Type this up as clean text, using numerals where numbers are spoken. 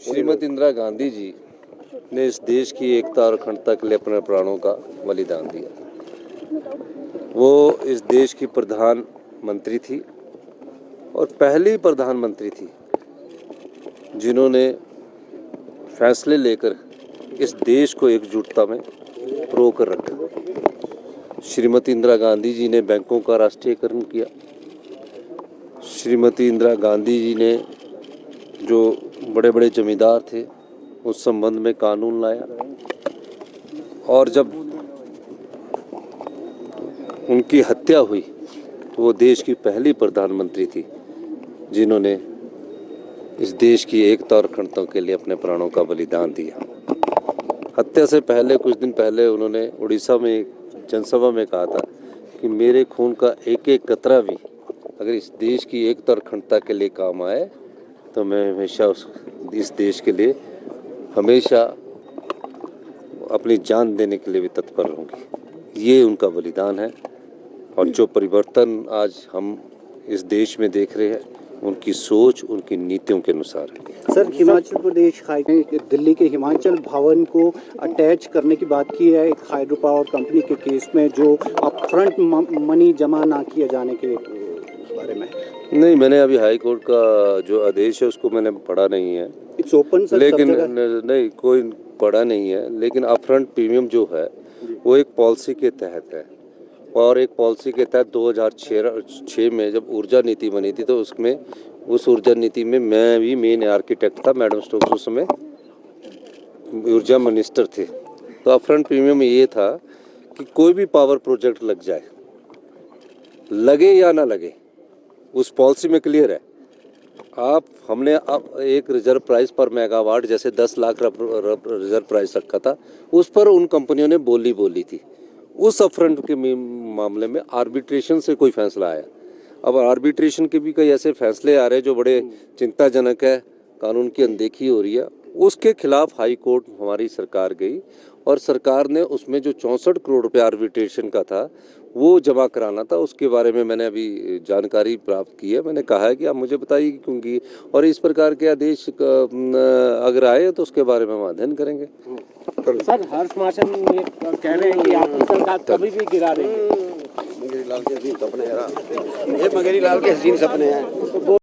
श्रीमती इंदिरा गांधी जी ने इस देश की एकता और अखंडता के लिए अपने प्राणों का बलिदान दिया। वो इस देश की प्रधानमंत्री थी और पहली प्रधानमंत्री थी जिन्होंने फैसले लेकर इस देश को एकजुटता में प्रो कर रखा। श्रीमती इंदिरा गांधी जी ने बैंकों का राष्ट्रीयकरण किया। श्रीमती इंदिरा गांधी जी ने जो बड़े बड़े जमींदार थे उस संबंध में कानून लाया, और जब उनकी हत्या हुई तो वो देश की पहली प्रधानमंत्री थी जिन्होंने इस देश की एकता और अखंडता के लिए अपने प्राणों का बलिदान दिया। हत्या से पहले कुछ दिन पहले उन्होंने उड़ीसा में एक जनसभा में कहा था कि मेरे खून का एक एक कतरा भी अगर इस देश की एकता और अखंडता के लिए काम आए तो मैं हमेशा इस देश के लिए हमेशा अपनी जान देने के लिए भी तत्पर रहूँगी। ये उनका बलिदान है, और जो परिवर्तन आज हम इस देश में देख रहे हैं उनकी सोच, उनकी नीतियों के अनुसार है। सर, हिमाचल प्रदेश दिल्ली के हिमाचल भवन को अटैच करने की बात की है एक हाइड्रो पावर कंपनी के केस में, जो अपफ्रंट मनी जमा ना किए जाने के बारे में। नहीं, मैंने अभी हाई कोर्ट का जो आदेश है उसको मैंने पढ़ा नहीं है। इट्स ओपन सर, लेकिन नहीं, कोई पढ़ा नहीं है। लेकिन अपफ्रंट प्रीमियम जो है वो एक पॉलिसी के तहत है, और एक पॉलिसी के तहत 2006 में जब ऊर्जा नीति बनी थी तो उसमें उस ऊर्जा नीति में मैं भी मेन आर्किटेक्ट था। मैडम स्टोक्स उस समय ऊर्जा मिनिस्टर थे। तो अपफ्रंट प्रीमियम में ये था कि कोई भी पावर प्रोजेक्ट लग जाए, लगे या ना लगे, उस पॉलिसी में क्लियर है। हमने अब एक रिजर्व प्राइस पर मेगावाट जैसे 10 लाख रिजर्व प्राइस रखा था, उस पर उन कंपनियों ने बोली थी। उस अपफ्रंट के मामले में आर्बिट्रेशन से कोई फैसला आया। अब आर्बिट्रेशन के भी कई ऐसे फैसले आ रहे हैं जो बड़े चिंताजनक है, कानून की अनदेखी हो रही है। उसके खिलाफ हाई कोर्ट हमारी सरकार गई, और सरकार ने उसमें जो 64 करोड़ रुपये आर्बिट्रेशन का था वो जमा कराना था। उसके बारे में मैंने अभी जानकारी प्राप्त की है। मैंने कहा है कि आप मुझे बताइए क्योंकि, और इस प्रकार के आदेश अगर आए तो उसके बारे में हम अध्ययन करेंगे। सर, हर्ष मार्शल ये कह रहे हैं कि आपकी सरकार कभी भी गिरा देंगे। मंगेरी लाल के हसीन सपने हैं।